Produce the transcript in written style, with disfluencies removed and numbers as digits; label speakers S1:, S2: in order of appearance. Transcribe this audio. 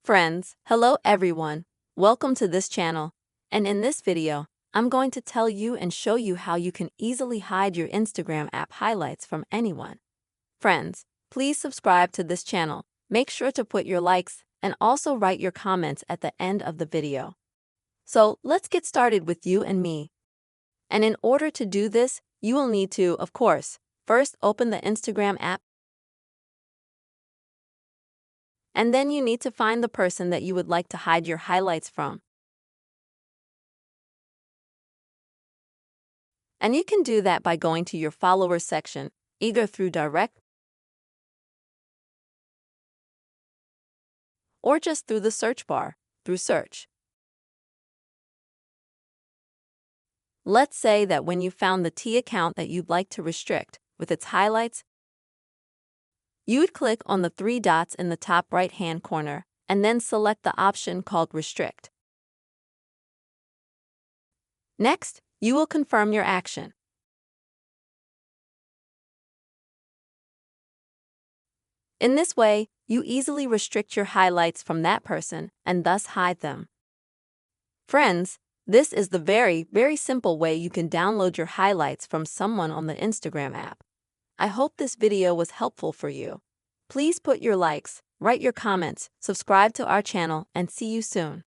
S1: Friends, hello everyone. Welcome to this channel. And in this video, I'm going to tell you and show you how you can easily hide your Instagram app highlights from anyone. Friends, please subscribe to this channel. Make sure to put your likes and also write your comments at the end of the video. So let's get started with you and me. And in order to do this, you will need to, of course, first open the Instagram app. And then you need to find the person that you would like to hide your highlights from. And you can do that by going to your followers section, either through direct or just through the search bar, through search. Let's say that when you found the T account that you'd like to restrict with its highlights, you would click on the three dots in the top right-hand corner and then select the option called Restrict. Next, you will confirm your action. In this way, you easily restrict your highlights from that person and thus hide them. Friends, this is the very simple way you can download your highlights from someone on the Instagram app. I hope this video was helpful for you. Please put your likes, write your comments, subscribe to our channel, and see you soon.